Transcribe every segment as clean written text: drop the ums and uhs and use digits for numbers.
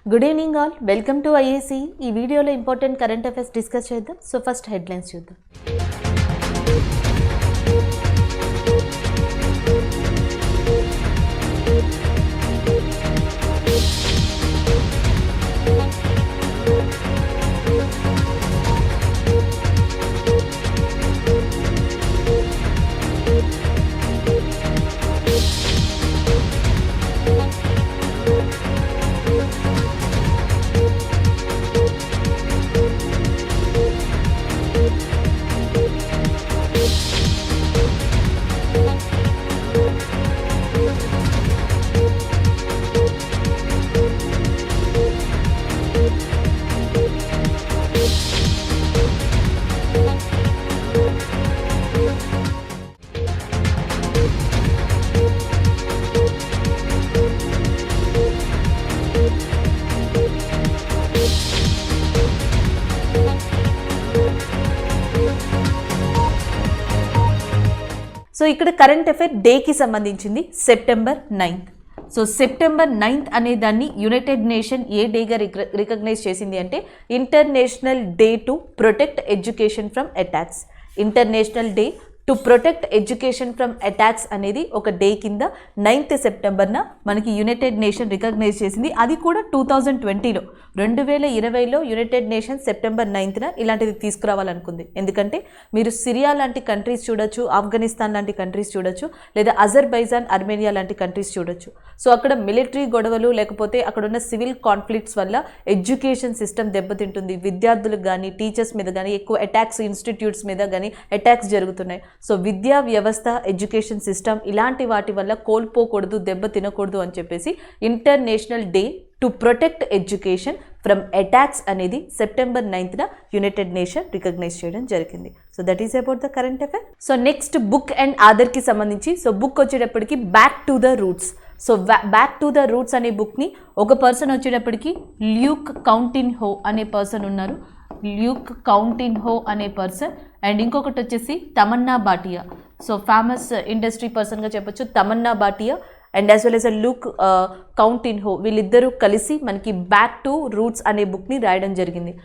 Good evening all, welcome to IAC. ఈ వీడియోలో important current affairs discuss చేద్దాం. So first headlines చూద్దాం. So ఇక్కడ కరెంట్ అఫైర్ డేకి సంబంధించింది September 9th. So September 9th అనే దాన్ని యునైటెడ్ నేషన్ ఏ డేగా రికగ్నైజ్ చేసింది అంటే international day to protect education from attacks. International day to protect education from attacks అనేది ఒక డే కింద 9th సెప్టెంబర్న మనకి యునైటెడ్ నేషన్ రికగ్నైజ్ చేసింది. అది కూడా 2020లో 2020లో యునైటెడ్ నేషన్ సెప్టెంబర్ 9th ఇలాంటిది తీసుకురావాలనుకుంది. ఎందుకంటే మీరు సిరియా లాంటి కంట్రీస్ చూడొచ్చు, ఆఫ్ఘనిస్తాన్ లాంటి కంట్రీస్ చూడొచ్చు, లేదా అజర్బైజాన్, అర్మేనియా లాంటి కంట్రీస్ చూడొచ్చు. సో అక్కడ మిలిటరీ గొడవలు లేకపోతే అక్కడ ఉన్న సివిల్ కాన్ఫ్లిక్ట్స్ వల్ల ఎడ్యుకేషన్ సిస్టమ్ దెబ్బతింటుంది. విద్యార్థులకు కానీ టీచర్స్ మీద కానీ ఎక్కువ అటాక్స్, ఇన్స్టిట్యూట్స్ మీద కానీ అటాక్స్ జరుగుతున్నాయి. సో విద్యా వ్యవస్థ, ఎడ్యుకేషన్ సిస్టమ్ ఇలాంటి వాటి వల్ల కోల్పోకూడదు, దెబ్బ తినకూడదు అని చెప్పేసి international day to protect education from attacks అనేది September 9th United Nation recognize చేయడం జరిగింది. So that is about the current affair. So next book and ఆథర్కి సంబంధించి. సో బుక్ వచ్చేటప్పటికి back to the roots. So back to the roots అనే బుక్ని ఒక person వచ్చేటప్పటికి ల్యూక్ కౌంటిన్హో అనే పర్సన్ ఉన్నారు. ల్యూక్ కౌంటిన్హో అనే పర్సన్. అండ్ ఇంకొకటి వచ్చేసి Tamannaah Bhatia. So famous industry పర్సన్గా చెప్పొచ్చు Tamannaah Bhatia and as well as Luke Coutinho. వీళ్ళిద్దరూ కలిసి మనకి బ్యాక్ టు రూట్స్ అనే బుక్ని రాయడం జరిగింది.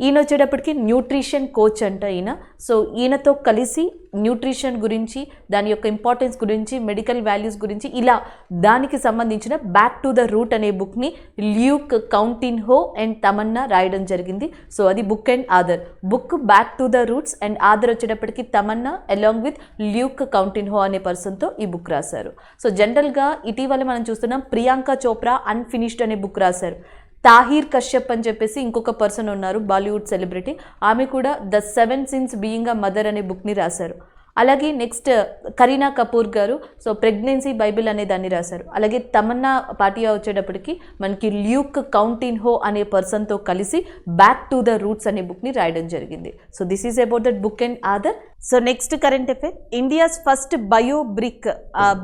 ఈయన వచ్చేటప్పటికి న్యూట్రిషన్ కోచ్ అంట ఈయన. సో ఈయనతో కలిసి న్యూట్రిషన్ గురించి, దాని యొక్క ఇంపార్టెన్స్ గురించి, మెడికల్ వాల్యూస్ గురించి ఇలా దానికి సంబంధించిన బ్యాక్ టు ద రూట్ అనే బుక్ని ల్యూక్ కౌంటిన్హో అండ్ తమన్నా రాయడం జరిగింది. సో అది book and author. Book back to the roots and author వచ్చేటప్పటికి తమన్నా అలాంగ్ విత్ ల్యూక్ కౌంటిన్హో అనే పర్సన్తో ఈ బుక్ రాశారు. సో జనరల్గా ఇటీవల మనం చూస్తున్నాం ప్రియాంక చోప్రా అన్ఫినిష్డ్ అనే బుక్ రాశారు. తాహిర్ కశ్యప్ అని చెప్పేసి ఇంకొక పర్సన్ ఉన్నారు, బాలీవుడ్ సెలబ్రిటీ. ఆమె కూడా the 7 Sins being a mother అనే బుక్ని రాశారు. అలాగే నెక్స్ట్ కరీనా కపూర్ గారు సో ప్రెగ్నెన్సీ బైబిల్ అనే దాన్ని రాశారు. అలాగే తమన్నా భాటియా వచ్చేటప్పటికి మనకి ల్యూక్ కౌంటిన్హో అనే పర్సన్తో కలిసి బ్యాక్ టు ద రూట్స్ అనే బుక్ని రాయడం జరిగింది. So this is about that book and author. So next current affair. India's first bio brick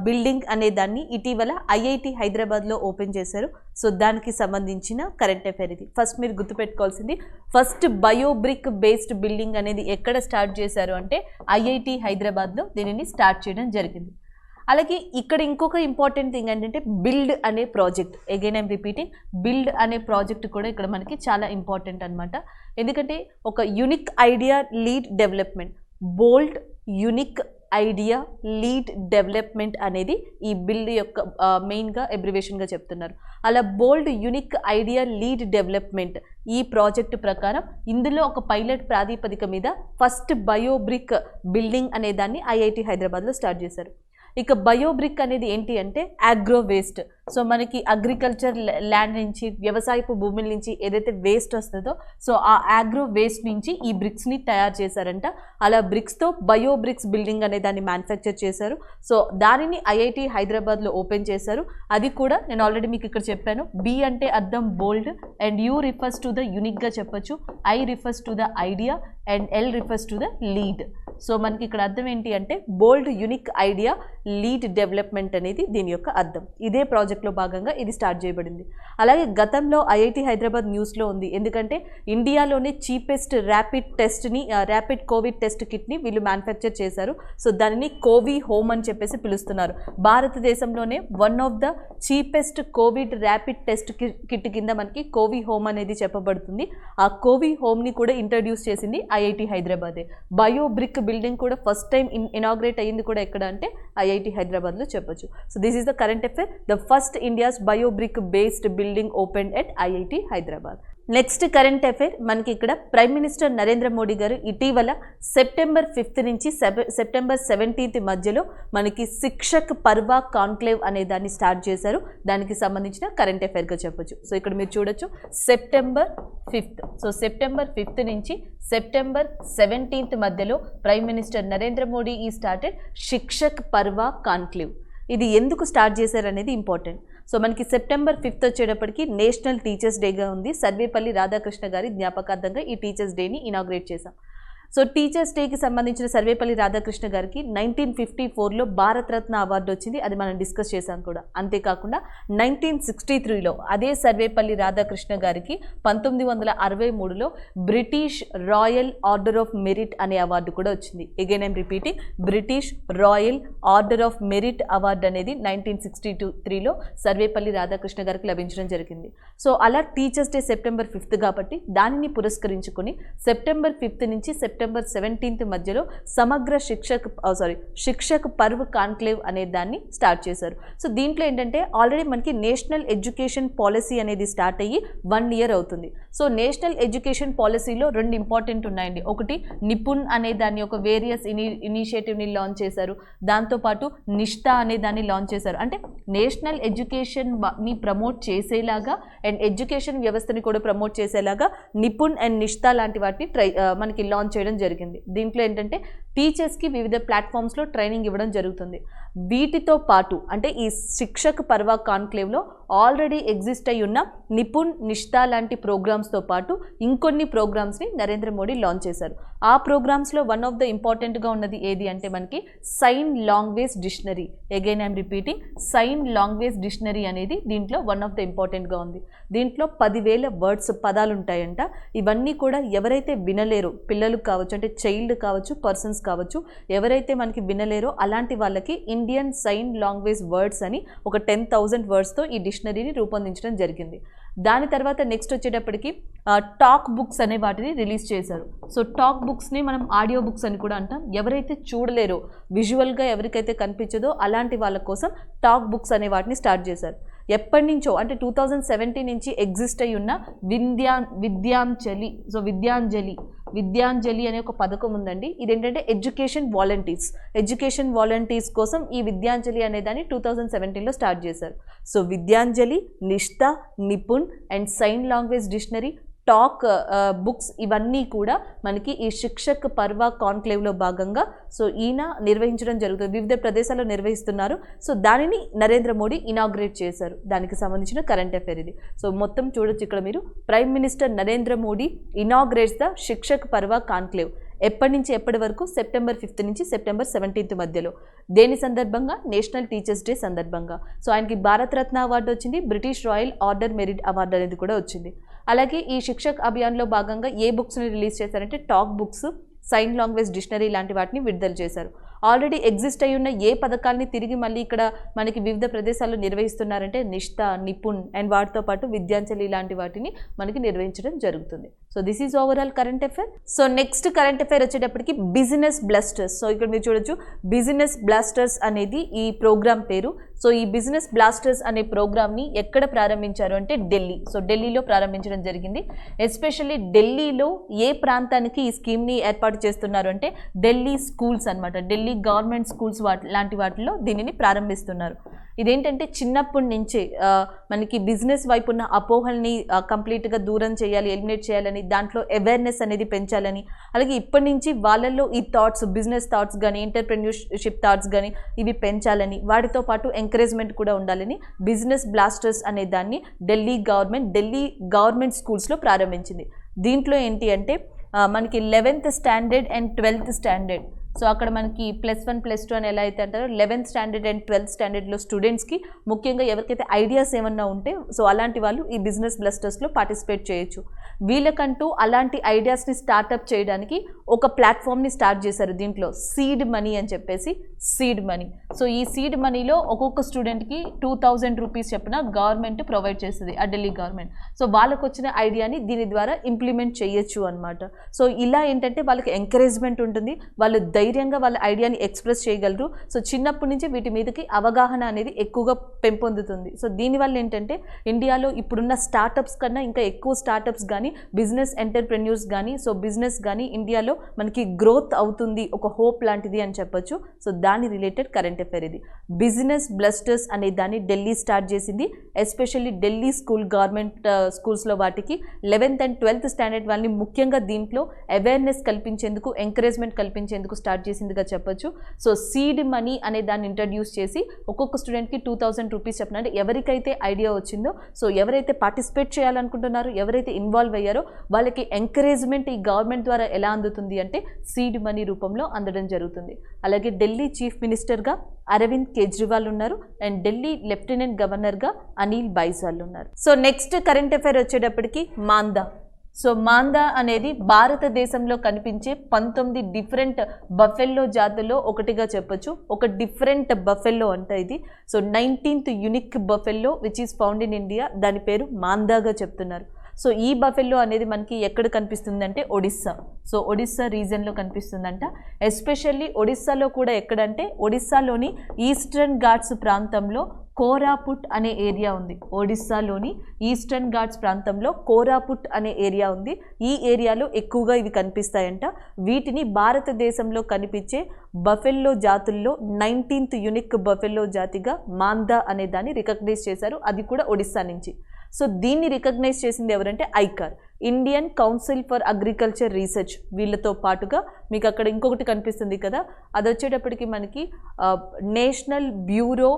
building అనే దాన్ని ఇటీవల ఐఐటి హైదరాబాద్లో ఓపెన్ చేశారు. సో దానికి సంబంధించిన కరెంట్ అఫైర్ ఇది. ఫస్ట్ మీరు గుర్తుపెట్టుకోవాల్సింది first bio brick based building అనేది ఎక్కడ స్టార్ట్ చేశారు అంటే ఐఐటి హైదరాబాద్లో దీనిని స్టార్ట్ చేయడం జరిగింది. అలాగే ఇక్కడ ఇంకొక ఇంపార్టెంట్ థింగ్ ఏంటంటే బిల్డ్ అనే project. Again I'm repeating, build అనే ప్రాజెక్ట్ కూడా ఇక్కడ మనకి చాలా ఇంపార్టెంట్ అనమాట. ఎందుకంటే ఒక యునిక్ ఐడియా లీడ్ డెవలప్మెంట్, బోల్డ్ యునిక్ ఐడియా లీడ్ డెవలప్మెంట్ అనేది ఈ బిల్డ్ యొక్క మెయిన్గా అబ్రివేషన్గా చెప్తున్నారు. అలా బోల్డ్ యునిక్ ఐడియా లీడ్ డెవలప్మెంట్ ఈ ప్రాజెక్టు ప్రకారం ఇందులో ఒక పైలట్ ప్రాతిపదిక మీద ఫస్ట్ బయోబ్రిక్ బిల్డింగ్ అనే దాన్ని ఐఐటి హైదరాబాద్లో స్టార్ట్ చేశారు. ఇక బయోబ్రిక్ అనేది ఏంటి అంటే అగ్రో వేస్ట్. సో మనకి అగ్రికల్చర్ ల్యాండ్ నుంచి, వ్యవసాయపు భూముల నుంచి ఏదైతే వేస్ట్ వస్తుందో సో ఆ అగ్రో వేస్ట్ నుంచి ఈ బ్రిక్స్ని తయారు చేశారంట. అలా బ్రిక్స్తో బయో బ్రిక్స్ బిల్డింగ్ అనే దాన్ని మ్యానుఫ్యాక్చర్ చేశారు. సో దానిని ఐఐటి హైదరాబాద్లో ఓపెన్ చేశారు. అది కూడా నేను ఆల్రెడీ మీకు ఇక్కడ చెప్పాను. బి అంటే అర్థం bold, and U refers to the యునిక్గా చెప్పచ్చు, I refers to the idea, and L refers to the lead. So మనకి ఇక్కడ అర్థం ఏంటి అంటే bold unique idea lead development అనేది దీని యొక్క అర్థం. ఇదే ప్రాజెక్ట్లో భాగంగా ఇది స్టార్ట్ చేయబడింది. అలాగే గతంలో ఐఐటి హైదరాబాద్ న్యూస్లో ఉంది, ఎందుకంటే ఇండియాలోనే చీపెస్ట్ ర్యాపిడ్ కోవిడ్ టెస్ట్ కిట్ని వీళ్ళు మ్యానుఫ్యాక్చర్ చేశారు. సో దానిని కోవి హోమ్ అని చెప్పేసి పిలుస్తున్నారు. భారతదేశంలోనే one of the cheapest Covid rapid test kit కింద మనకి కోవి హోమ్ అనేది చెప్పబడుతుంది. ఆ కోవి హోమ్ని కూడా ఇంట్రడ్యూస్ చేసింది ఐఐటి హైదరాబాదే. బయోబ్రిక్ బిల్డింగ్ కూడా ఫస్ట్ టైం ఇనాగ్రేట్ అయ్యింది కూడా ఎక్కడ అంటే ఐఐటి హైదరాబాద్లో చెప్పొచ్చు. So this is the current affair. The first India's biobrick based building open at IIT Hyderabad. Next current affair మనకి ఇక్కడ ప్రైమ్ మినిస్టర్ నరేంద్ర మోడీ గారు ఇటీవల సెప్టెంబర్ 5 నుంచి సెప్టెంబర్ 17 మధ్యలో మనకి శిక్షక్ పర్వ కాన్క్లేవ్ అనే దాన్ని స్టార్ట్ చేశారు. దానికి సంబంధించిన కరెంట్ అఫేర్గా చెప్పొచ్చు. సో ఇక్కడ మీరు చూడొచ్చు సెప్టెంబర్ 5. సో సెప్టెంబర్ 5 నుంచి సెప్టెంబర్ 17 మధ్యలో ప్రైమ్ మినిస్టర్ నరేంద్ర మోడీ ఈ స్టార్టెడ్ శిక్షక్ పర్వ కాన్క్లేవ్. ఇది ఎందుకు స్టార్ట్ చేశారనేది ఇంపార్టెంట్. సో మనకి సెప్టెంబర్ 5 వచ్చేటప్పటికి నేషనల్ టీచర్స్ డేగా ఉంది. సర్వేపల్లి రాధాకృష్ణ గారి జ్ఞాపకార్థంగా ఈ టీచర్స్ డేని ఇనాగ్రేట్ చేశాం. సో టీచర్స్ డేకి సంబంధించిన సర్వేపల్లి రాధాకృష్ణ గారికి 1954లో భారతరత్న అవార్డు వచ్చింది. అది మనం డిస్కస్ చేశాం కూడా. అంతేకాకుండా 1963లో అదే సర్వేపల్లి రాధాకృష్ణ గారికి 1963లో British royal Order of Merit అనే అవార్డు కూడా వచ్చింది. Again I'm repeating, British royal Order of Merit award అనేది 1963లో సర్వేపల్లి రాధాకృష్ణ గారికి లభించడం జరిగింది. సో అలా టీచర్స్ డే సెప్టెంబర్ 5 కాబట్టి దానిని పురస్కరించుకొని సెప్టెంబర్ 5 నుంచి సెప్టెంబర్ 17 మధ్యలో సమగ్ర శిక్షక్ పర్వ్ కాన్క్లేవ్ అనే దాన్ని స్టార్ట్ చేశారు. సో దీంట్లో ఏంటంటే ఆల్రెడీ మనకి నేషనల్ ఎడ్యుకేషన్ పాలసీ అనేది స్టార్ట్ అయ్యి 1 year అవుతుంది. సో నేషనల్ ఎడ్యుకేషన్ పాలసీలో 2 ఇంపార్టెంట్ ఉన్నాయండి. ఒకటి నిపుణ్ అనే దాన్ని ఒక వేరియస్ ఇనిషియేటివ్ని లాంచ్ చేశారు. దాంతోపాటు నిష్ఠా అనే దాన్ని లాంచ్ చేశారు. అంటే నేషనల్ ఎడ్యుకేషన్ని ప్రమోట్ చేసేలాగా అండ్ ఎడ్యుకేషన్ వ్యవస్థని కూడా ప్రమోట్ చేసేలాగా నిపుణ్ అండ్ నిష్ఠా లాంటి వాటిని మనకి లాంచ్ చేయడం జరిగింది. దీంట్లో ఏంటంటే టీచర్స్కి వివిధ ప్లాట్ఫామ్స్లో ట్రైనింగ్ ఇవ్వడం జరుగుతుంది. వీటితో పాటు అంటే ఈ శిక్షక్ పర్వ కాన్క్లేవ్లో ఆల్రెడీ ఎగ్జిస్ట్ అయి ఉన్న నిపుణ్ నిష్ఠా లాంటి ప్రోగ్రామ్స్తో పాటు ఇంకొన్ని ప్రోగ్రామ్స్ని నరేంద్ర మోడీ లాంచ్ చేశారు. ఆ ప్రోగ్రామ్స్లో వన్ ఆఫ్ ద ఇంపార్టెంట్గా ఉన్నది ఏది అంటే మనకి sign language dictionary. Again I'm repeating, sign language dictionary అనేది దీంట్లో వన్ ఆఫ్ ద ఇంపార్టెంట్గా ఉంది. దీంట్లో 10,000 వర్డ్స్ పదాలు ఉంటాయంట. ఇవన్నీ కూడా ఎవరైతే వినలేరో, పిల్లలు కావచ్చు, అంటే చైల్డ్ కావచ్చు, పర్సన్స్ కావచ్చు, ఎవరైతే మనకి వినలేరో అలాంటి వాళ్ళకి ఇండియన్ సైన్ లాంగ్వేజ్ వర్డ్స్ అని ఒక 10,000 వర్డ్స్తో ఈ డిక్షనరీని రూపొందించడం జరిగింది. దాని తర్వాత నెక్స్ట్ వచ్చేటప్పటికి టాక్ బుక్స్ అనే వాటిని రిలీజ్ చేశారు. సో టాక్ బుక్స్ని మనం ఆడియో బుక్స్ అని కూడా అంటాం. ఎవరైతే చూడలేరో, విజువల్గా ఎవరికైతే కనిపించదో అలాంటి వాళ్ళ కోసం టాక్ బుక్స్ అనే వాటిని స్టార్ట్ చేశారు. ఎప్పటి నుంచో అంటే 2017 నుంచి ఎగ్జిస్ట్ అయి ఉన్న విద్యాంజలి అనే ఒక పథకం ఉందండి. ఇదేంటంటే ఎడ్యుకేషన్ వాలంటీర్స్ కోసం ఈ విద్యాంజలి అనే దాన్ని 2017లో స్టార్ట్ చేశారు. So Vidyanjali, Nishtha, Nipun and sign language dictionary, talk books ఇవన్నీ కూడా మనకి ఈ శిక్షక్ పర్వ కాన్క్లేవ్లో భాగంగా సో ఈయన నిర్వహించడం జరుగుతుంది. వివిధ ప్రదేశాల్లో నిర్వహిస్తున్నారు. సో దానిని నరేంద్ర మోడీ ఇనాగ్రేట్ చేశారు. దానికి సంబంధించిన కరెంట్ అఫేర్ ఇది. సో మొత్తం చూడొచ్చు ఇక్కడ మీరు, Prime Minister Narendra Modi inaugurates the Shikshak Parv conclave. ఎప్పటి నుంచి ఎప్పటి వరకు? సెప్టెంబర్ 5 నుంచి సెప్టెంబర్ 17 మధ్యలో. దేని సందర్భంగా? నేషనల్ టీచర్స్ డే సందర్భంగా. సో ఆయనకి భారతరత్న అవార్డు వచ్చింది, British royal order merit award అనేది కూడా వచ్చింది. అలాగే ఈ శిక్షక్ అభియాన్లో భాగంగా ఏ బుక్స్ని రిలీజ్ చేశారంటే talk books, sign language dictionary లాంటి వాటిని విడుదల చేశారు. ఆల్రెడీ ఎగ్జిస్ట్ అయి ఉన్న ఏ పథకాల్ని తిరిగి మళ్ళీ ఇక్కడ మనకి వివిధ ప్రదేశాల్లో నిర్వహిస్తున్నారంటే నిష్ఠా, నిపుణ్ అండ్ వాటితో పాటు విద్యాంజలి లాంటి వాటిని మనకి నిర్వహించడం జరుగుతుంది. So this is overall current affair. So next current affair వచ్చేటప్పటికి బిజినెస్ బ్లాస్టర్స్. సో ఇక్కడ మీరు చూడొచ్చు, బిజినెస్ బ్లాస్టర్స్ అనేది ఈ ప్రోగ్రామ్ పేరు. సో ఈ బిజినెస్ బ్లాస్టర్స్ అనే ప్రోగ్రామ్ని ఎక్కడ ప్రారంభించారు అంటే ఢిల్లీ. సో ఢిల్లీలో ప్రారంభించడం జరిగింది. ఎస్పెషల్లీ ఢిల్లీలో ఏ ప్రాంతానికి ఈ స్కీమ్ని ఏర్పాటు చేస్తున్నారు అంటే ఢిల్లీ స్కూల్స్ అనమాట. ఢిల్లీ గవర్నమెంట్ స్కూల్స్ లాంటి వాటిలో దీనిని ప్రారంభిస్తున్నారు. ఇదేంటంటే చిన్నప్పటి నుంచే మనకి బిజినెస్ వైపు ఉన్న అపోహల్ని కంప్లీట్గా దూరం చేయాలి, ఎలిమినేట్ చేయాలని, దాంట్లో అవేర్నెస్ అనేది పెంచాలని, అలాగే ఇప్పటి నుంచి వాళ్ళల్లో ఈ థాట్స్, బిజినెస్ థాట్స్ కానీ, ఎంటర్ప్రెన్యూర్షిప్ థాట్స్ కానీ ఇవి పెంచాలని, వాటితో పాటు ఎంకరేజ్మెంట్ కూడా ఉండాలని బిజినెస్ బ్లాస్టర్స్ అనే దాన్ని ఢిల్లీ గవర్నమెంట్ స్కూల్స్లో ప్రారంభించింది. దీంట్లో ఏంటి అంటే మనకి 11th standard and 12th standard. So అక్కడ మనకి +1 +2 అని ఎలా అయితే అంటారో 11th స్టాండర్డ్ అండ్ 12th స్టాండర్డ్లో స్టూడెంట్స్కి ముఖ్యంగా ఎవరికైతే ఐడియాస్ ఏమన్నా ఉంటే సో అలాంటి వాళ్ళు ఈ బిజినెస్ బ్లస్టర్స్లో పార్టిసిపేట్ చేయొచ్చు. వీళ్ళకంటూ అలాంటి ఐడియాస్ని స్టార్టప్ చేయడానికి ఒక ప్లాట్ఫామ్ని స్టార్ట్ చేశారు. దీంట్లో సీడ్ మనీ అని చెప్పేసి సీడ్ మనీ. సో ఈ సీడ్ మనీలో ఒక్కొక్క స్టూడెంట్కి 2000 రూపీస్ చెప్పిన గవర్నమెంట్ ప్రొవైడ్ చేస్తుంది, ఆ ఢిల్లీ గవర్నమెంట్. సో వాళ్ళకు వచ్చిన ఐడియాని దీని ద్వారా ఇంప్లిమెంట్ చేయొచ్చు అనమాట. సో ఇలా ఏంటంటే వాళ్ళకి ఎంకరేజ్మెంట్ ఉంటుంది, వాళ్ళు ధైర్యంగా వాళ్ళ ఐడియాని ఎక్స్ప్రెస్ చేయగలరు. సో చిన్నప్పటి నుంచి వీటి మీదకి అవగాహన అనేది ఎక్కువగా పెంపొందుతుంది. సో దీనివల్ల ఏంటంటే ఇండియాలో ఇప్పుడున్న స్టార్టప్స్ కన్నా ఇంకా ఎక్కువ స్టార్టప్స్ కానీ బిజినెస్ ఎంటర్ప్రెన్యూర్స్ కానీ సో బిజినెస్ కానీ ఇండియాలో మనకి గ్రోత్ అవుతుంది, ఒక హోప్ లాంటిది అని చెప్పొచ్చు. సో దాని రిలేటెడ్ కరెంట్ అఫైర్ ఇది. బిజినెస్ బ్లస్టర్స్ అనే దాన్ని ఢిల్లీ స్టార్ట్ చేసింది. ఎస్పెషల్లీ ఢిల్లీ గవర్నమెంట్ స్కూల్స్లో వాటికి 11th and 12th స్టాండర్డ్ వాళ్ళని ముఖ్యంగా దీంట్లో అవేర్నెస్ కల్పించేందుకు, ఎంకరేజ్మెంట్ కల్పించేందుకు స్టార్ట్ చేసిందిగా చెప్పొచ్చు. సో సీడ్ మనీ అనే దాన్ని ఇంట్రడ్యూస్ చేసి ఒక్కొక్క స్టూడెంట్కి 2000 రూపీస్ చెప్పిన, అంటే ఎవరికైతే ఐడియా వచ్చిందో సో ఎవరైతే పార్టిసిపేట్ చేయాలనుకుంటున్నారో, ఎవరైతే ఇన్వాల్వ్ అయ్యారో వాళ్ళకి ఎంకరేజ్మెంట్ ఈ గవర్నమెంట్ ద్వారా ఎలా అందుతుంది అంటే సీడ్ మనీ రూపంలో అందడం జరుగుతుంది. అలాగే ఢిల్లీ చీఫ్ మినిస్టర్గా అరవింద్ కేజ్రీవాల్ ఉన్నారు అండ్ ఢిల్లీ లెఫ్టినెంట్ గవర్నర్గా అనిల్ బైజాల్ ఉన్నారు. సో నెక్స్ట్ కరెంట్ అఫైర్ వచ్చేటప్పటికి మాందా. సో మాందా అనేది భారతదేశంలో కనిపించే 19 డిఫరెంట్ బఫెల్లో జాతుల్లో ఒకటిగా చెప్పొచ్చు. ఒక డిఫరెంట్ బఫెల్లో అంట ఇది. So 19th unique buffalo which is found in India, దాని పేరు మాందాగా చెప్తున్నారు. సో ఈ బఫెల్లో అనేది మనకి ఎక్కడ కనిపిస్తుందంటే ఒడిస్సా. సో ఒడిస్సా రీజన్లో కనిపిస్తుందంట. ఎస్పెషల్లీ ఒడిస్సాలో కూడా ఎక్కడంటే ఒడిస్సాలోని ఈస్టర్న్ ఘాట్స్ ప్రాంతంలో కోరాపుట్ అనే ఏరియా ఉంది. ఒడిస్సాలోని ఈస్టర్న్ ఘాట్స్ ప్రాంతంలో కోరాపుట్ అనే ఏరియా ఉంది. ఈ ఏరియాలో ఎక్కువగా ఇవి కనిపిస్తాయంట. వీటిని భారతదేశంలో కనిపించే బఫెల్లో జాతుల్లో 19th యూనిక్ బఫెల్లో జాతిగా మాందా అనే దాన్ని రికగ్నైజ్ చేశారు, అది కూడా ఒడిస్సా నుంచి. సో దీన్ని రికగ్నైజ్ చేసింది ఎవరంటే ICAR, Indian council for agriculture research. వీళ్ళతో పాటుగా మీకు అక్కడ ఇంకొకటి కనిపిస్తుంది కదా, అది వచ్చేటప్పటికి మనకి నేషనల్ బ్యూరో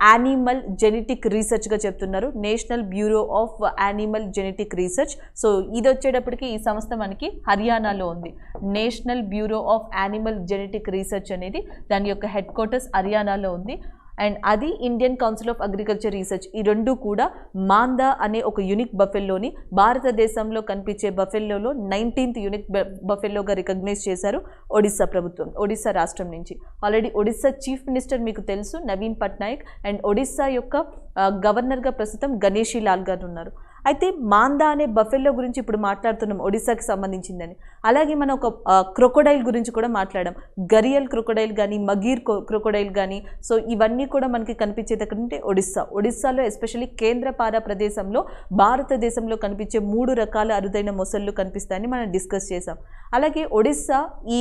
యానిమల్ జెనెటిక్ రీసెర్చ్గా చెప్తున్నారు. National bureau of animal genetic research. So ఇది వచ్చేటప్పటికి ఈ సంస్థ మనకి హర్యానాలో ఉంది. National bureau of animal genetic research అనేది దాని యొక్క హెడ్ క్వార్టర్స్ హర్యానాలో ఉంది. అండ్ అది Indian council of agriculture research. ఈ రెండు కూడా మాందా అనే ఒక యూనిక్ బఫెల్లోని భారతదేశంలో కనిపించే బఫెల్లోలో 19th యూనిక్ బఫెల్లోగా రికగ్నైజ్ చేశారు ఒడిస్సా ప్రభుత్వం, ఒడిస్సా రాష్ట్రం నుంచి. ఆల్రెడీ ఒడిస్సా చీఫ్ మినిస్టర్ మీకు తెలుసు నవీన్ పట్నాయక్, అండ్ ఒడిస్సా యొక్క గవర్నర్గా ప్రస్తుతం గణేషి లాల్ గారు ఉన్నారు. అయితే మాందా అనే బఫెల్లో గురించి ఇప్పుడు మాట్లాడుతున్నాం, ఒడిస్సాకి సంబంధించిందని. అలాగే మనం ఒక క్రొకొడైల్ గురించి కూడా మాట్లాడాం. గరియల్ క్రొకొడైల్ కానీ మగీర్ క్రొకొడైల్ కానీ, సో ఇవన్నీ కూడా మనకి కనిపించేది ఎక్కడంటే ఒడిస్సాలో ఎస్పెషల్లీ కేంద్రపారా ప్రదేశంలో భారతదేశంలో కనిపించే 3 రకాల అరుదైన మొసళ్ళు కనిపిస్తాయని మనం డిస్కస్ చేసాం. అలాగే ఒడిస్సా ఈ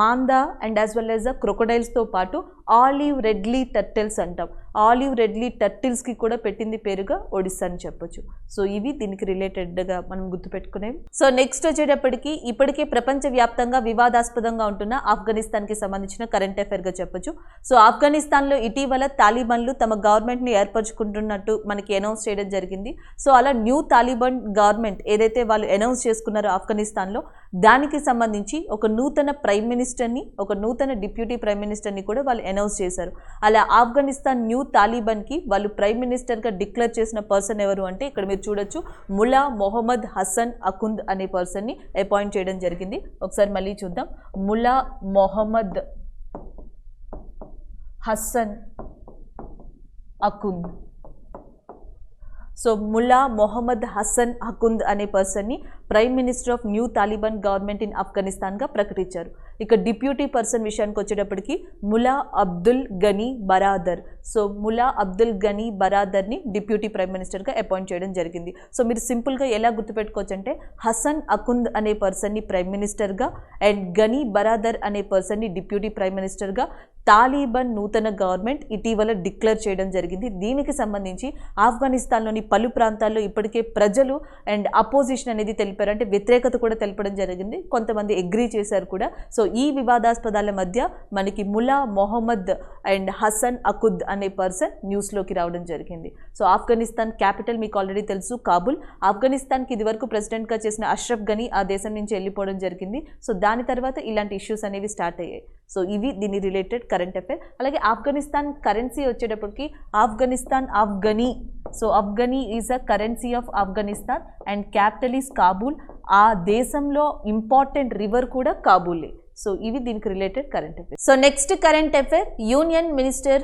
మాందా అండ్ యాజ్ వెల్ యాజ్ క్రొకొడైల్స్తో పాటు ఆలివ్ రెడ్లీ టర్టిల్స్ అంటాం. ఆలివ్ రెడ్లీ టర్టిల్స్కి కూడా పెట్టింది పేరుగా ఒడిస్సా అని చెప్పొచ్చు. సో ఇవి దీనికి రిలేటెడ్గా మనం గుర్తుపెట్టుకునేవి. సో నెక్స్ట్ వచ్చేటప్పటికి ఇప్పటికే ప్రపంచవ్యాప్తంగా వివాదాస్పదంగా ఉంటున్న ఆఫ్ఘనిస్తాన్కి సంబంధించిన కరెంట్ అఫైర్గా చెప్పొచ్చు. సో ఆఫ్ఘనిస్తాన్లో ఇటీవల తాలిబాన్లు తమ గవర్నమెంట్ని ఏర్పరచుకుంటున్నట్టు మనకి అనౌన్స్ చేయడం జరిగింది. సో అలా న్యూ తాలిబాన్ గవర్నమెంట్ ఏదైతే వాళ్ళు అనౌన్స్ చేసుకున్నారో ఆఫ్ఘనిస్తాన్లో, దానికి సంబంధించి ఒక నూతన ప్రైమ్ మినిస్టర్ని, ఒక నూతన డిప్యూటీ ప్రైమ్ మినిస్టర్ని కూడా వాళ్ళు అనౌన్స్ చేశారు. అలా ఆఫ్ఘనిస్తాన్ న్యూ తాలిబాన్కి వాళ్ళు ప్రైమ్ మినిస్టర్గా డిక్లేర్ చేసిన పర్సన్ ఎవరు అంటే ఇక్కడ మీరు చూడొచ్చు, ముల్లా మొహమ్మద్ హసన్ అకుంద్ అనే పర్సన్ని అపాయింట్ చేయడం జరిగింది. ఒకసారి మళ్ళీ చూద్దాం. ముల్లా మొహమ్మద్ హసన్ అకుంద్. సో ముల్లా మొహమ్మద్ హసన్ అకుంద్ అనే పర్సన్ని prime minister of new Taliban government in ఆఫ్ఘనిస్తాన్గా ప్రకటించారు. ఇక డిప్యూటీ పర్సన్ విషయానికి వచ్చేటప్పటికి ముల్లా అబ్దుల్ గనీ బరాదర్. సో ముల్లా అబ్దుల్ గనీ బరాదర్ని డిప్యూటీ ప్రైమ్ మినిస్టర్గా అపాయింట్ చేయడం జరిగింది. సో మీరు సింపుల్గా ఎలా గుర్తుపెట్టుకోవచ్చు అంటే హసన్ అకుంద్ అనే పర్సన్ని ప్రైమ్ మినిస్టర్గా అండ్ గనీ బరాదర్ అనే పర్సన్ని డిప్యూటీ ప్రైమ్ మినిస్టర్గా తాలిబాన్ నూతన గవర్నమెంట్ ఇటీవల డిక్లేర్ చేయడం జరిగింది. దీనికి సంబంధించి ఆఫ్ఘనిస్తాన్లోని పలు ప్రాంతాల్లో ఇప్పటికే ప్రజలు అండ్ అపోజిషన్ అనేది తెలిపారు, అంటే వ్యతిరేకత కూడా తెలపడం జరిగింది. కొంతమంది అగ్రీ చేశారు కూడా. సో ఈ వివాదాస్పదాల మధ్య మనకి ముల్లా మొహమ్మద్ అండ్ హసన్ అకుద్ అనే పర్సన్ న్యూస్లోకి రావడం జరిగింది. సో ఆఫ్ఘనిస్తాన్ క్యాపిటల్ మీకు ఆల్రెడీ తెలుసు, కాబుల్. ఆఫ్ఘనిస్తాన్కి ఇదివరకు ప్రెసిడెంట్గా చేసిన అష్రఫ్ గనీ ఆ దేశం నుంచి వెళ్ళిపోవడం జరిగింది. సో దాని తర్వాత ఇలాంటి ఇష్యూస్ అనేవి స్టార్ట్ అయ్యాయి. సో ఇవి దీని రిలేటెడ్ కరెంట్ అఫైర్. అలాగే ఆఫ్ఘనిస్తాన్ కరెన్సీ వచ్చేటప్పటికి Afghanistan Afghani. So Afghani is a currency of Afghanistan and capital is Kabul. ఆ దేశంలో ఇంపార్టెంట్ రివర్ కూడా కాబూలే. సో ఇవి దీనికి related current affair. So next current affair, union minister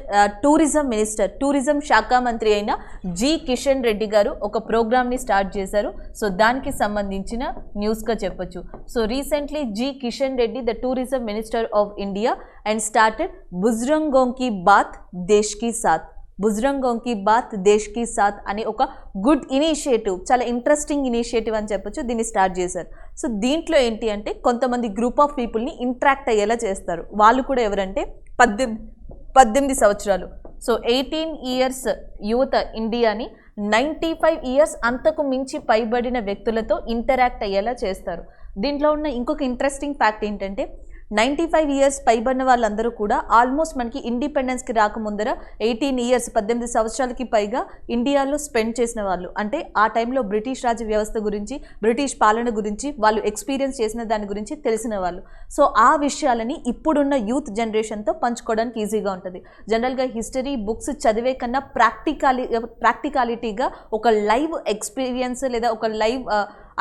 tourism శాఖ మంత్రి అయిన జి కిషన్ రెడ్డి గారు ఒక ప్రోగ్రామ్ని స్టార్ట్ చేశారు. సో దానికి సంబంధించిన న్యూస్గా చెప్పొచ్చు. So recently G Kishan Reddy the tourism minister of India and started బుజ్రంగోं की बात देश की साथ. బుజ్రంగోं की बात देश की साथ అనే ఒక గుడ్ ఇనిషియేటివ్, చాలా ఇంట్రెస్టింగ్ ఇనిషియేటివ్ అని చెప్పొచ్చు. దీన్ని స్టార్ట్ చేశారు. సో దీంట్లో ఏంటి అంటే కొంతమంది గ్రూప్ ఆఫ్ పీపుల్ని ఇంట్రాక్ట్ అయ్యేలా చేస్తారు. వాళ్ళు కూడా ఎవరంటే 18 సంవత్సరాలు. సో 18 ఇయర్స్ యువత ఇండియాని 95 ఇయర్స్ అంతకు మించి పైబడిన వ్యక్తులతో ఇంటరాక్ట్ అయ్యేలా చేస్తారు. దీంట్లో ఉన్న ఇంకొక ఇంట్రెస్టింగ్ ఫ్యాక్ట్ ఏంటంటే 95 ఇయర్స్ పైబడిన వాళ్ళందరూ కూడా ఆల్మోస్ట్ మనకి ఇండిపెండెన్స్కి రాకముందర 18 సంవత్సరాలకి పైగా ఇండియాలో స్పెండ్ చేసిన వాళ్ళు. అంటే ఆ టైంలో బ్రిటిష్ రాజ్య వ్యవస్థ గురించి, బ్రిటిష్ పాలన గురించి వాళ్ళు ఎక్స్పీరియన్స్ చేసిన దాని గురించి తెలిసిన వాళ్ళు. సో ఆ విషయాలని ఇప్పుడున్న యూత్ జనరేషన్తో పంచుకోవడానికి ఈజీగా ఉంటుంది. జనరల్గా హిస్టరీ బుక్స్ చదివే కన్నా ప్రాక్టికాలిటీగా ఒక లైవ్ ఎక్స్పీరియన్స్ లేదా ఒక లైవ్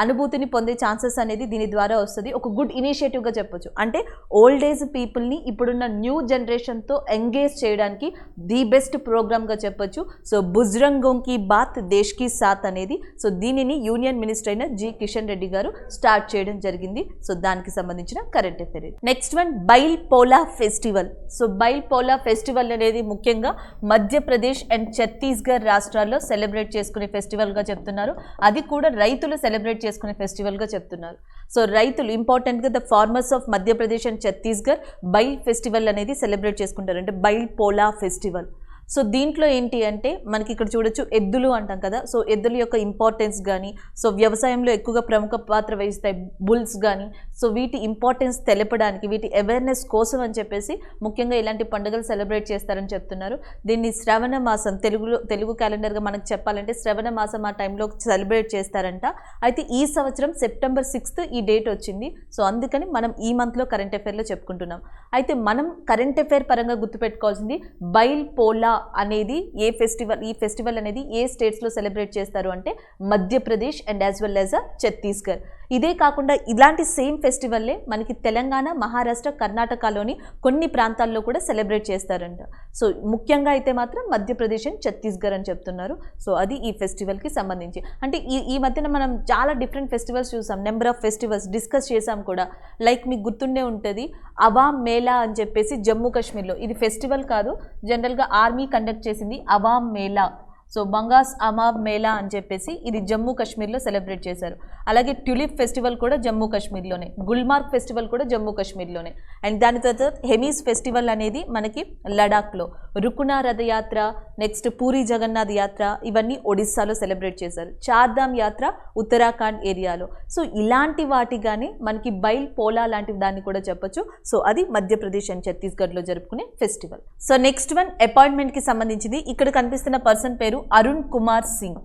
అనుభూతిని పొందే ఛాన్సెస్ అనేది దీని ద్వారా వస్తుంది. ఒక గుడ్ ఇనిషియేటివ్గా చెప్పొచ్చు. అంటే ఓల్డ్ ఏజ్ పీపుల్ని ఇప్పుడున్న న్యూ జనరేషన్తో ఎంగేజ్ చేయడానికి ది బెస్ట్ ప్రోగ్రామ్గా చెప్పొచ్చు. సో బుజ్రంగోं की बात देश की साथ అనేది, సో దీనిని యూనియన్ మినిస్టర్ అయిన జి కిషన్ రెడ్డి గారు స్టార్ట్ చేయడం జరిగింది. సో దానికి సంబంధించిన current affair. Next one, bile పోలా ఫెస్టివల్. సో బైల్ పోలా ఫెస్టివల్ అనేది ముఖ్యంగా మధ్యప్రదేశ్ అండ్ ఛత్తీస్గఢ్ రాష్ట్రాల్లో సెలబ్రేట్ చేసుకునే ఫెస్టివల్గా చెప్తున్నారు. అది కూడా రైతులు సెలబ్రేట్ చేసుకునే ఫెస్టివల్గా చెప్తున్నారు. సో రైతులు ఇంపార్టెంట్గా the farmers of Madhya Pradesh and Chhattisgarh bile festival అనేది సెలబ్రేట్ చేసుకుంటారు. అంటే బైల్ పోలా ఫెస్టివల్. సో దీంట్లో ఏంటి అంటే మనకి ఇక్కడ చూడొచ్చు ఎద్దులు అంటాం కదా. సో ఎద్దుల యొక్క ఇంపార్టెన్స్ కానీ, సో వ్యవసాయంలో ఎక్కువగా ప్రముఖ పాత్ర వహిస్తాయి బుల్స్ కానీ. సో వీటి ఇంపార్టెన్స్ తెలపడానికి, వీటి అవేర్నెస్ కోసం అని చెప్పేసి ముఖ్యంగా ఇలాంటి పండుగలు సెలబ్రేట్ చేస్తారని చెప్తున్నారు. దీన్ని శ్రవణ మాసం, తెలుగు క్యాలెండర్గా మనకు చెప్పాలంటే శ్రవణ మాసం ఆ టైంలో సెలబ్రేట్ చేస్తారంట. అయితే ఈ సంవత్సరం సెప్టెంబర్ 6 ఈ డేట్ వచ్చింది. సో అందుకని మనం ఈ మంత్లో కరెంట్ అఫైర్లో చెప్పుకుంటున్నాం. అయితే మనం కరెంట్ అఫైర్ పరంగా గుర్తుపెట్టుకోవాల్సింది బైల్ పోలా అనేది ఏ ఫెస్టివల్, ఈ ఫెస్టివల్ అనేది ఏ స్టేట్స్లో సెలబ్రేట్ చేస్తారు అంటే Madhya Pradesh and as well as Chhattisgarh. ఇదే కాకుండా ఇలాంటి సేమ్ ఫెస్టివల్లే మనకి తెలంగాణ, మహారాష్ట్ర, కర్ణాటకలోని కొన్ని ప్రాంతాల్లో కూడా సెలబ్రేట్ చేస్తారంట. సో ముఖ్యంగా అయితే మాత్రం మధ్యప్రదేశ్ అండ్ ఛత్తీస్గఢ్ అని చెప్తున్నారు. సో అది ఈ ఫెస్టివల్కి సంబంధించి. అంటే ఈ మధ్యన మనం చాలా డిఫరెంట్ ఫెస్టివల్స్ చూసాం, నెంబర్ ఆఫ్ ఫెస్టివల్స్ డిస్కస్ చేసాం కూడా. లైక్ మీకు గుర్తుండే ఉంటుంది అవామ్ మేళా అని చెప్పేసి జమ్మూ కాశ్మీర్లో. ఇది ఫెస్టివల్ కాదు, జనరల్గా ఆర్మీ కండక్ట్ చేసింది అవామ్ మేళా. సో బంగాస్ అమాబ్ మేళా అని చెప్పేసి ఇది జమ్మూ కాశ్మీర్లో సెలబ్రేట్ చేశారు. అలాగే ట్యూలిప్ ఫెస్టివల్ కూడా జమ్మూ కాశ్మీర్లోనే, గుల్మార్గ్ ఫెస్టివల్ కూడా జమ్మూ కాశ్మీర్లోనే. అండ్ దాని తర్వాత హెమీస్ ఫెస్టివల్ అనేది మనకి లడాఖ్లో, రుకునా రథయాత్ర, నెక్స్ట్ పూరి జగన్నాథ్ యాత్ర ఇవన్నీ ఒడిస్సాలో సెలబ్రేట్ చేశారు. చార్ధామ్ యాత్ర ఉత్తరాఖండ్ ఏరియాలో. సో ఇలాంటి వాటి కానీ మనకి బైల్ పోలా లాంటి దాన్ని కూడా చెప్పొచ్చు. సో అది మధ్యప్రదేశ్ అండ్ ఛత్తీస్గఢ్లో జరుపుకునే ఫెస్టివల్. సో నెక్స్ట్ వన్ అపాయింట్మెంట్కి సంబంధించింది. ఇక్కడ కనిపిస్తున్న పర్సన్ పేరు అరుణ్ కుమార్ సింగ్.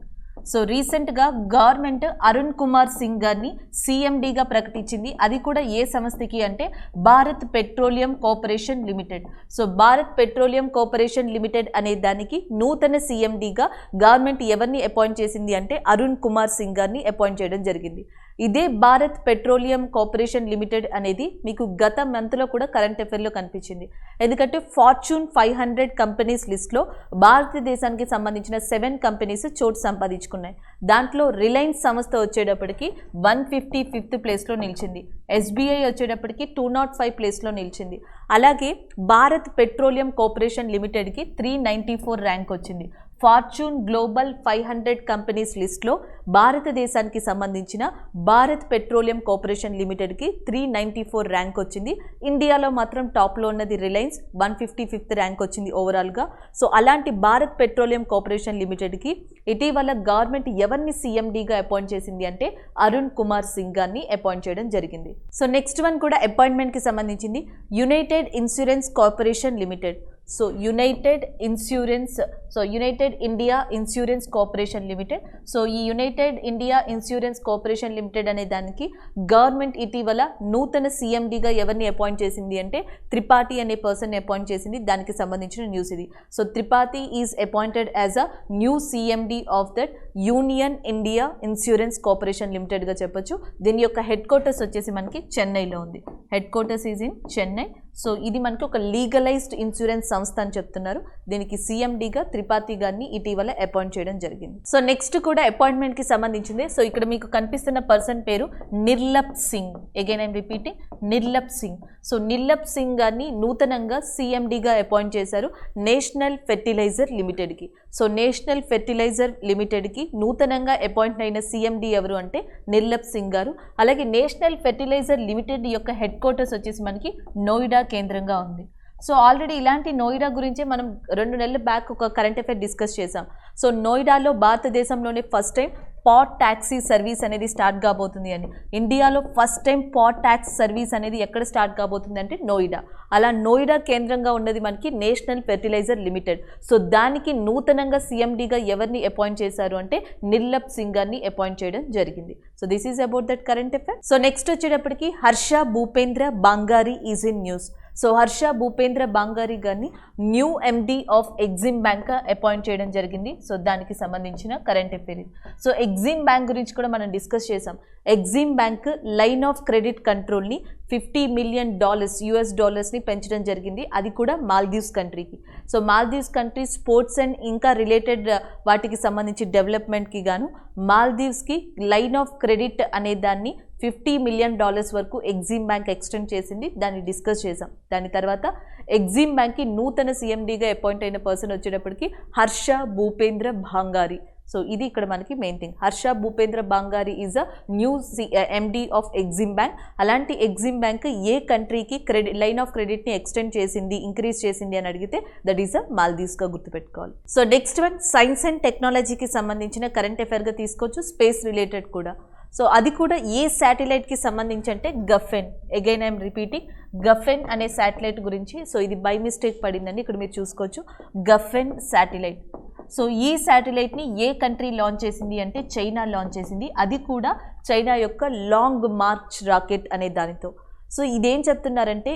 సో రీసెంట్గా గవర్నమెంట్ అరుణ్ కుమార్ సింగ్ గారిని సీఎండీగా ప్రకటించింది. అది కూడా ఏ సంస్థకి అంటే Bharat petroleum corporation Limited. So Bharat petroleum corporation Limited అనే దానికి నూతన సీఎండీగా గవర్నమెంట్ ఎవరిని అపాయింట్ చేసింది అంటే అరుణ్ కుమార్ సింగ్ గారిని అపాయింట్ చేయడం జరిగింది. ఇదే భారత్ పెట్రోలియం కార్పొరేషన్ లిమిటెడ్ అనేది మీకు గత మంత్లో కూడా కరెంట్ అఫైర్లో కనిపించింది. ఎందుకంటే ఫార్చ్యూన్ 500 కంపెనీస్ లిస్ట్లో భారతదేశానికి సంబంధించిన 7 కంపెనీస్ చోటు సంపాదించుకున్నాయి. దాంట్లో రిలయన్స్ సంస్థ వచ్చేటప్పటికి 155th ప్లేస్లో నిలిచింది. ఎస్బీఐ వచ్చేటప్పటికి 205 ప్లేస్లో నిలిచింది. అలాగే భారత్ పెట్రోలియం కార్పొరేషన్ లిమిటెడ్కి 394 ర్యాంక్ వచ్చింది. ఫార్చ్యూన్ గ్లోబల్ 500 కంపెనీస్ లిస్ట్లో భారతదేశానికి సంబంధించిన భారత్ పెట్రోలియం కార్పొరేషన్ లిమిటెడ్కి 394 ర్యాంక్ వచ్చింది. ఇండియాలో మాత్రం టాప్లో ఉన్నది రిలయన్స్, 155th ర్యాంక్ వచ్చింది ఓవరాల్గా. సో అలాంటి భారత్ పెట్రోలియం కార్పొరేషన్ లిమిటెడ్కి ఇటీవల గవర్నమెంట్ ఎవరిని సీఎండీగా అపాయింట్ చేసింది అంటే అరుణ్ కుమార్ సింగ్ గారిని అపాయింట్ చేయడం జరిగింది. సో నెక్స్ట్ వన్ కూడా అపాయింట్మెంట్కి సంబంధించింది United Insurance Corporation Limited. So United Insurance so United India Insurance Corporation Limited. So ఈ United India Insurance Corporation Limited అనే దానికి గవర్నమెంట్ ఇటీవల నూతన సిఎండిగా ఎవరిని అపాయింట్ చేసింది అంటే త్రిపాఠి అనే పర్సన్ అపాయింట్ చేసింది. దానికి సంబంధించిన న్యూస్ ఇది. So Tripathi is appointed as a new CMD of that union India Insurance corporation లిమిటెడ్గా చెప్పొచ్చు. దీని యొక్క హెడ్ క్వార్టర్స్ వచ్చేసి మనకి చెన్నైలో ఉంది. Head quarters is in Chennai. So ఇది మనకి ఒక లీగలైజ్డ్ ఇన్సూరెన్స్ సంస్థ అని చెప్తున్నారు. దీనికి సిఎండిగా త్రిపాఠి గారిని ఇటీవల అపాయింట్ చేయడం జరిగింది. సో నెక్స్ట్ కూడా అపాయింట్మెంట్కి సంబంధించింది. సో ఇక్కడ మీకు కనిపిస్తున్న పర్సన్ పేరు Nirlap Singh. Again I'm repeating, Nirlap Singh. So Nirlap Singh గారిని నూతనంగా సిఎండిగా అపాయింట్ చేశారు నేషనల్ ఫెర్టిలైజర్ లిమిటెడ్కి. సో నేషనల్ ఫెర్టిలైజర్ లిమిటెడ్కి నూతనంగా అపాయింట్ అయిన సిఎండి ఎవరు అంటే నిర్లప్ సింగ్ గారు. అలాగే నేషనల్ ఫెర్టిలైజర్ లిమిటెడ్ యొక్క హెడ్ క్వార్టర్స్ వచ్చేసి మనకి నోయిడా కేంద్రంగా ఉంది. సో ఆల్రెడీ ఇలాంటి నోయిడా గురించే మనం 2 నెలల బ్యాక్ ఒక కరెంట్ అఫైర్ డిస్కస్ చేసాం. సో నోయిడాలో భారతదేశంలోనే first time pod taxi service అనేది స్టార్ట్ కాబోతుంది అని. ఇండియాలో first time pod taxi service అనేది ఎక్కడ స్టార్ట్ కాబోతుంది అంటే నోయిడా. అలా నోయిడా కేంద్రంగా ఉన్నది మనకి నేషనల్ ఫెర్టిలైజర్ లిమిటెడ్. సో దానికి నూతనంగా సిఎండిగా ఎవరిని అపాయింట్ చేశారు అంటే నిర్లప్ సింగ్ గారిని అపాయింట్ చేయడం జరిగింది. So this is about that current affair. So next వచ్చేటప్పటికి Harsha Bhupendra Bangari is in news. So Harsha Bhupendra Bangari గారిని new MD of Exim Bank appoint చేయడం జరిగింది. సో దానికి సంబంధించిన current affair. So Exim Bank గురించి కూడా మనం డిస్కస్ చేసాం. Exim Bank line of credit కంట్రోల్ని $50 మిలియన్ US పెంచడం జరిగింది. అది కూడా మాల్దీవ్స్ కంట్రీకి. So Maldives country sports and ఇంకా రిలేటెడ్ వాటికి సంబంధించి డెవలప్మెంట్కి గాను మాల్దీవ్స్కి లైన్ ఆఫ్ క్రెడిట్ అనే దాన్ని $50 మిలియన్ వరకు ఎగ్జిమ్ బ్యాంక్ ఎక్స్టెండ్ చేసింది. దాన్ని డిస్కస్ చేసాం. దాని తర్వాత ఎగ్జిమ్ బ్యాంక్కి నూతన సిఎండిగా అపాయింట్ అయిన పర్సన్ వచ్చేటప్పటికి హర్ష భూపేంద్ర బాంగారి. సో ఇది ఇక్కడ మనకి main thing. Harsha Bhupendra Bangari is a new MD of Exim Bank. అలాంటి ఎగ్జిమ్ బ్యాంక్ ఏ కంట్రీకి లైన్ ఆఫ్ క్రెడిట్ని ఎక్స్టెండ్ చేసింది, ఇంక్రీజ్ చేసింది అని అడిగితే దట్ ఈస్ అ మాల్దీవ్స్గా గుర్తుపెట్టుకోవాలి. So next one science and టెక్నాలజీకి సంబంధించిన కరెంట్ అఫైర్గా తీసుకోవచ్చు. స్పేస్ రిలేటెడ్ కూడా. సో అది కూడా ఏ శాటిలైట్కి సంబంధించి అంటే గఫెన్. అగైన్ ఐఎమ్ రిపీటింగ్, గఫెన్ అనే శాటిలైట్ గురించి. సో ఇది బై మిస్టేక్ పడిందండి, ఇక్కడ మీరు చూసుకోవచ్చు. గఫెన్ శాటిలైట్. సో ఈ శాటిలైట్ని ఏ కంట్రీ లాంచ్ చేసింది అంటే చైనా లాంచ్ చేసింది. అది కూడా చైనా యొక్క లాంగ్ మార్చ్ రాకెట్ అనే దానితో. సో ఇదేం చెప్తున్నారంటే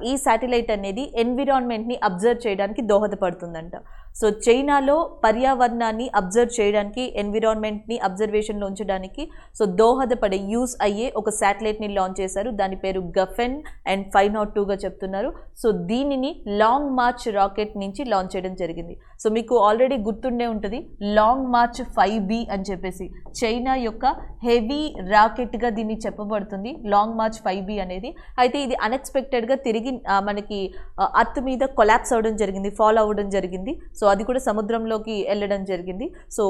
ఈ శాటిలైట్ అనేది ఎన్విరాన్మెంట్ని అబ్జర్వ్ చేయడానికి దోహదపడుతుందంట. సో చైనాలో పర్యావరణాన్ని అబ్జర్వ్ చేయడానికి, ఎన్విరాన్మెంట్ని అబ్జర్వేషన్లో ఉంచడానికి సో దోహదపడే యూజ్ అయ్యే ఒక శాటిలైట్ని లాంచ్ చేశారు. దాని పేరు గఫెన్ అండ్ 502గా చెప్తున్నారు. సో దీనిని లాంగ్ మార్చ్ రాకెట్ నుంచి లాంచ్ చేయడం జరిగింది. సో మీకు ఆల్రెడీ గుర్తుండే ఉంటుంది లాంగ్ మార్చ్ 5B అని చెప్పేసి చైనా యొక్క హెవీ రాకెట్గా దీన్ని చెప్పబడుతుంది లాంగ్ మార్చ్ 5B అనేది. అయితే ఇది అన్ఎక్స్పెక్టెడ్గా తిరిగి మనకి అర్త్ మీద కొలాప్స్ అవ్వడం జరిగింది, ఫాల్ అవ్వడం జరిగింది. సో అది కూడా సముద్రంలోకి వెళ్ళడం జరిగింది. సో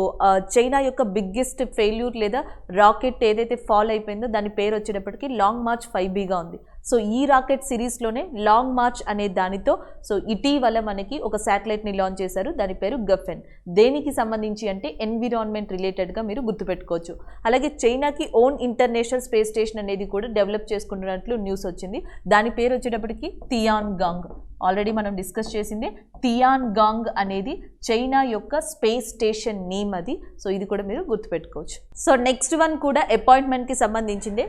చైనా యొక్క బిగ్గెస్ట్ ఫెయిల్యూర్ లేదా రాకెట్ ఏదైతే ఫాల్ అయిపోయిందో దాని పేరు వచ్చేటప్పటికి లాంగ్ మార్చ్ 5Bగా ఉంది. సో ఈ రాకెట్ సిరీస్లోనే లాంగ్ మార్చ్ అనే దానితో సో ఇటీవల మనకి ఒక శాటిలైట్ని లాంచ్ చేశారు. దాని పేరు గఫెన్. దేనికి సంబంధించి అంటే ఎన్విరాన్మెంట్ రిలేటెడ్గా మీరు గుర్తుపెట్టుకోవచ్చు. అలాగే చైనాకి ఓన్ ఇంటర్నేషనల్ స్పేస్ స్టేషన్ అనేది కూడా డెవలప్ చేసుకుంటున్నట్లు న్యూస్ వచ్చింది. దాని పేరు వచ్చేటప్పటికి తియాన్గాంగ్. ఆల్రెడీ మనం డిస్కస్ చేసిందే. తియాన్గాంగ్ అనేది చైనా యొక్క స్పేస్ స్టేషన్ నేమ్ అది. సో ఇది కూడా మీరు గుర్తుపెట్టుకోవచ్చు. సో నెక్స్ట్ వన్ కూడా అపాయింట్మెంట్కి సంబంధించిందే.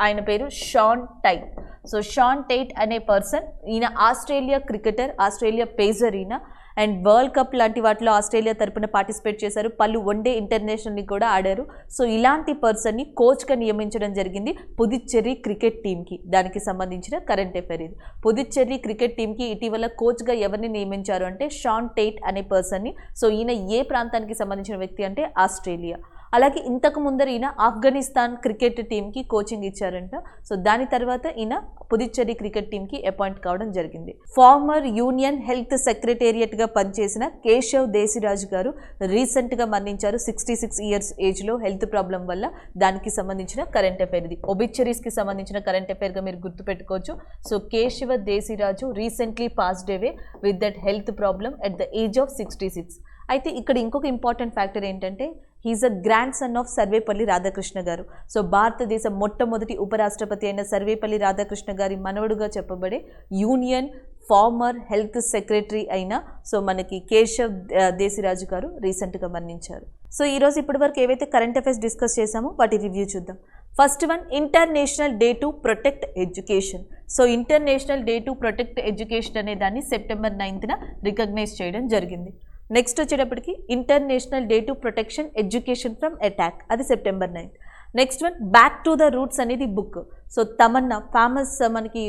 ఆయన పేరు Shaun Tait. So Shaun Tait అనే పర్సన్, ఈయన ఆస్ట్రేలియా క్రికెటర్, ఆస్ట్రేలియా పేసర్ ఈయన. అండ్ వరల్డ్ కప్ లాంటి వాటిలో ఆస్ట్రేలియా తరపున పార్టిసిపేట్ చేశారు. పలు వన్డే ఇంటర్నేషనల్ని కూడా ఆడారు. సో ఇలాంటి పర్సన్ని కోచ్గా నియమించడం జరిగింది పుదుచ్చేరి క్రికెట్ టీంకి. దానికి సంబంధించిన కరెంట్ అఫైర్ ఇది. పుదుచ్చేరి క్రికెట్ టీంకి ఇటీవల కోచ్గా ఎవరిని నియమించారు అంటే షాన్ టైట్ అనే పర్సన్ని. సో ఈయన ఏ ప్రాంతానికి సంబంధించిన వ్యక్తి అంటే ఆస్ట్రేలియా. అలాగే ఇంతకు ముందర ఈయన ఆఫ్ఘనిస్తాన్ క్రికెట్ టీంకి కోచింగ్ ఇచ్చారంట. సో దాని తర్వాత ఈయన పుదుచ్చేరి క్రికెట్ టీంకి అపాయింట్ కావడం జరిగింది. ఫార్మర్ యూనియన్ హెల్త్ సెక్రటేరియట్గా పనిచేసిన కేశవ్ దేశిరాజు గారు రీసెంట్గా మరణించారు. 66 ఇయర్స్ ఏజ్లో హెల్త్ ప్రాబ్లం వల్ల. దానికి సంబంధించిన కరెంట్ అఫైర్ ఇది. ఒబిచరీస్కి సంబంధించిన కరెంట్ అఫైర్గా మీరు గుర్తుపెట్టుకోవచ్చు. So Keshava Desiraju recently passed away with that health problem at the age of 66. అయితే ఇక్కడ ఇంకొక ఇంపార్టెంట్ ఫ్యాక్టర్ ఏంటంటే he is a grandson of Sarvepalli Radhakrishna గారు. సో భారతదేశ మొట్టమొదటి ఉపరాష్ట్రపతి అయిన సర్వేపల్లి రాధాకృష్ణ గారి మనవడుగా చెప్పబడే యూనియన్ ఫార్మర్ హెల్త్ సెక్రటరీ అయిన సో మనకి కేశవ్ దేశిరాజు గారు రీసెంట్గా మరణించారు. సో ఈరోజు ఇప్పటివరకు ఏవైతే కరెంట్ అఫైర్స్ డిస్కస్ చేశామో వాటి రివ్యూ చూద్దాం. First one, international day to protect education. So international day to protect education అనే దాన్ని సెప్టెంబర్ 9న రికగ్నైజ్ చేయడం జరిగింది. నెక్స్ట్ వచ్చేటప్పటికి international day to protection education from attack, అది September 9. Next one, back to the roots అనేది book. So Tamannaah famous మనకి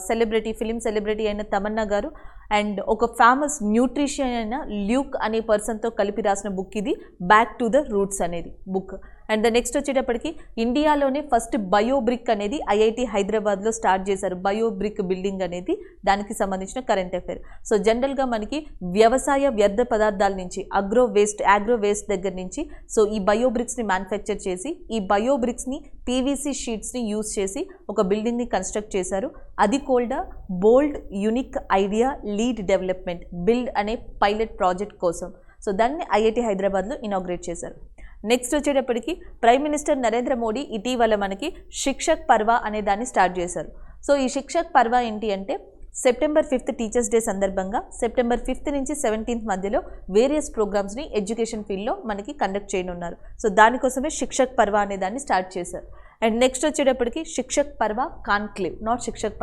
celebrity, film celebrity అయిన తమన్నా గారు అండ్ ఒక ఫేమస్ న్యూట్రిషియన్ అయిన ల్యూక్ అనే పర్సన్తో కలిపి రాసిన బుక్ ఇది, బ్యాక్ టు ద రూట్స్ అనేది బుక్. అండ్ నెక్స్ట్ వచ్చేటప్పటికి ఇండియాలోనే ఫస్ట్ బయోబ్రిక్ అనేది ఐఐటి హైదరాబాద్లో స్టార్ట్ చేశారు. బయోబ్రిక్ బిల్డింగ్ అనేది దానికి సంబంధించిన కరెంట్ అఫైర్. సో జనరల్గా మనకి వ్యవసాయ వ్యర్థ పదార్థాల నుంచి ఆగ్రో వేస్ట్ దగ్గర నుంచి సో ఈ బయోబ్రిక్స్ని మ్యానుఫ్యాక్చర్ చేసి ఈ బయోబ్రిక్స్ని పీవీసీ షీట్స్ని యూజ్ చేసి ఒక బిల్డింగ్ని కన్స్ట్రక్ట్ చేశారు. అది కూడా bold unique idea lead development build అనే పైలట్ ప్రాజెక్ట్ కోసం. సో దాన్ని ఐఐటి హైదరాబాద్లో ఇనాగ్రేట్ చేశారు. నెక్స్ట్ వచ్చేటప్పటికి ప్రైమ్ మినిస్టర్ నరేంద్ర మోడీ ఇటీవల మనకి శిక్షక్ పర్వ అనే దాన్ని స్టార్ట్ చేశారు. సో ఈ శిక్షక్ పర్వ ఏంటి అంటే సెప్టెంబర్ 5th టీచర్స్ డే సందర్భంగా సెప్టెంబర్ 5th నుంచి 17th మధ్యలో వేరియస్ ప్రోగ్రామ్స్ని ఎడ్యుకేషన్ ఫీల్డ్లో మనకి కండక్ట్ చేయనున్నారు. సో దానికోసమే శిక్షక్ పర్వ అనే దాన్ని స్టార్ట్ చేశారు. అండ్ నెక్స్ట్ వచ్చేటప్పటికి Shikshak Parv conclave, not Shikshak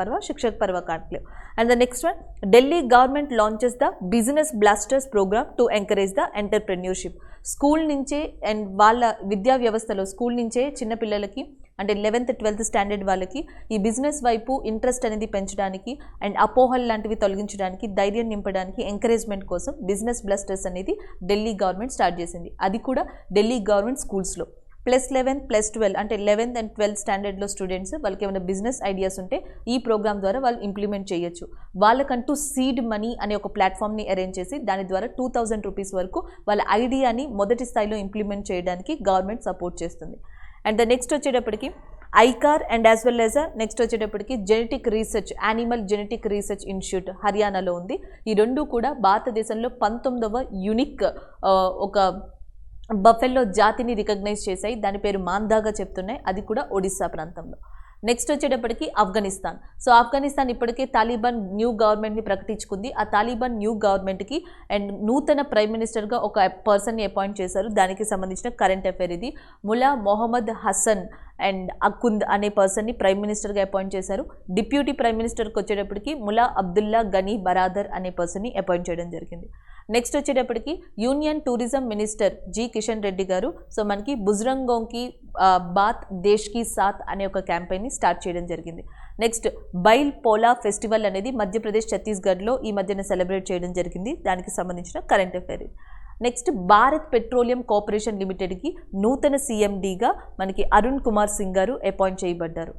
Parv conclave. And the next one, Delhi government launches the Business Blasters programme to encourage the entrepreneurship. School నుంచే అండ్ వాళ్ళ విద్యా వ్యవస్థలో స్కూల్ నుంచే చిన్నపిల్లలకి అంటే 11th 12th స్టాండర్డ్ వాళ్ళకి ఈ బిజినెస్ వైపు ఇంట్రెస్ట్ అనేది పెంచడానికి అండ్ అపోహల్ లాంటివి తొలగించడానికి, ధైర్యం నింపడానికి, ఎంకరేజ్మెంట్ కోసం బిజినెస్ బ్లాస్టర్స్ అనేది ఢిల్లీ గవర్నమెంట్ స్టార్ట్ చేసింది. అది కూడా ఢిల్లీ గవర్నమెంట్ స్కూల్స్లో +11 +12 అంటే 11th and 12th స్టాండర్డ్లో స్టూడెంట్స్ వాళ్ళకి ఏమైనా బిజినెస్ ఐడియాస్ ఉంటే ఈ ప్రోగ్రామ్ ద్వారా వాళ్ళు ఇంప్లిమెంట్ చేయొచ్చు. వాళ్ళకంటూ సీడ్ మనీ అనే ఒక ప్లాట్ఫామ్ని అరేంజ్ చేసి దాని ద్వారా 2000 రూపీస్ వరకు వాళ్ళ ఐడియాని మొదటి స్థాయిలో ఇంప్లిమెంట్ చేయడానికి గవర్నమెంట్ సపోర్ట్ చేస్తుంది. అండ్ ద నెక్స్ట్ వచ్చేటప్పటికి ICAR and as well as next వచ్చేటప్పటికి genetic research, animal genetic research institute హర్యానాలో ఉంది. ఈ రెండు కూడా భారతదేశంలో 19వ యూనిక్ ఒక బఫెల్లో జాతిని రికగ్నైజ్ చేశాయి. దాని పేరు మాందాగా చెప్తున్నాయి. అది కూడా ఒడిస్సా ప్రాంతంలో. నెక్స్ట్ వచ్చేటప్పటికి ఆఫ్ఘనిస్తాన్. సో ఆఫ్ఘనిస్తాన్ ఇప్పటికే తాలిబాన్ న్యూ గవర్నమెంట్ని ప్రకటించుకుంది. ఆ తాలిబాన్ న్యూ గవర్నమెంట్కి అండ్ నూతన ప్రైమ్ మినిస్టర్గా ఒక పర్సన్ని అపాయింట్ చేశారు. దానికి సంబంధించిన కరెంట్ అఫైర్ ఇది. ములా మొహమ్మద్ హసన్ అండ్ అకుంద్ అనే పర్సన్ని ప్రైమ్ మినిస్టర్గా అపాయింట్ చేశారు. డిప్యూటీ ప్రైమ్ మినిస్టర్కి వచ్చేటప్పటికి ములా అబ్దుల్లా గనీ బరాదర్ అనే పర్సన్ని అపాయింట్ చేయడం జరిగింది. నెక్స్ట్ వచ్చేటప్పటికి union tourism minister G Kishan Reddy గారు సో మనకి బుజ్రంగోంకి బాత్ దేశ్ కి సాత్ అనే ఒక క్యాంపెయిన్ని స్టార్ట్ చేయడం జరిగింది. నెక్స్ట్ బైల్ పోలా ఫెస్టివల్ అనేది మధ్యప్రదేశ్ ఛత్తీస్గఢ్లో ఈ మధ్యన సెలబ్రేట్ చేయడం జరిగింది. దానికి సంబంధించిన current affair. Next Bharat petroleum corporation లిమిటెడ్కి నూతన సీఎండీగా మనకి అరుణ్ కుమార్ సింగ్ గారు అపాయింట్ చేయబడ్డారు.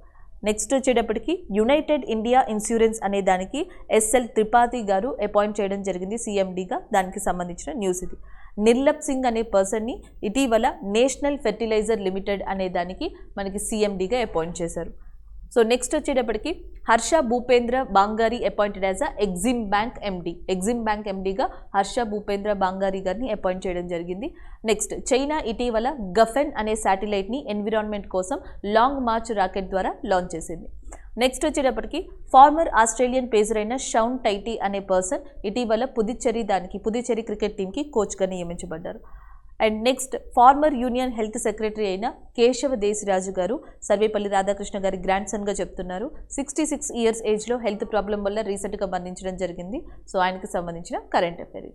నెక్స్ట్ వచ్చేటప్పటికి యునైటెడ్ ఇండియా ఇన్సూరెన్స్ అనే దానికి ఎస్ఎల్ త్రిపాఠి గారు అపాయింట్ చేయడం జరిగింది సీఎండీగా. దానికి సంబంధించిన న్యూస్ ఇది. నిర్లప్ సింగ్ అనే పర్సన్ని ఇటీవల నేషనల్ ఫెర్టిలైజర్ లిమిటెడ్ అనే దానికి మనకి సీఎండీగా అపాయింట్ చేశారు. సో నెక్స్ట్ వచ్చేటప్పటికి Harsha Bhupendra Bangari appointed as Exim Bank MD. Exim Bank ఎండీగా హర్ష భూపేంద్ర బాంగారి గారిని అపాయింట్ చేయడం జరిగింది. నెక్స్ట్ చైనా ఇటీవల గఫెన్ అనే శాటిలైట్ని ఎన్విరాన్మెంట్ కోసం లాంగ్ మార్చ్ రాకెట్ ద్వారా లాంచ్ చేసింది. నెక్స్ట్ వచ్చేటప్పటికి ఫార్మర్ ఆస్ట్రేలియన్ పేసర్ అయిన షౌన్ టైటీ అనే పర్సన్ ఇటీవల పుదుచ్చేరి క్రికెట్ టీంకి కోచ్గా నియమించబడ్డారు. And next former union health secretary అయిన కేశవ దేశిరాజు గారు సర్వేపల్లి రాధాకృష్ణ గారి గ్రాండ్ సన్గా చెప్తున్నారు. 66 years ఏజ్లో హెల్త్ ప్రాబ్లం వల్ల రీసెంట్గా మరణించడం జరిగింది. సో ఆయనకు సంబంధించిన కరెంట్ అఫైర్.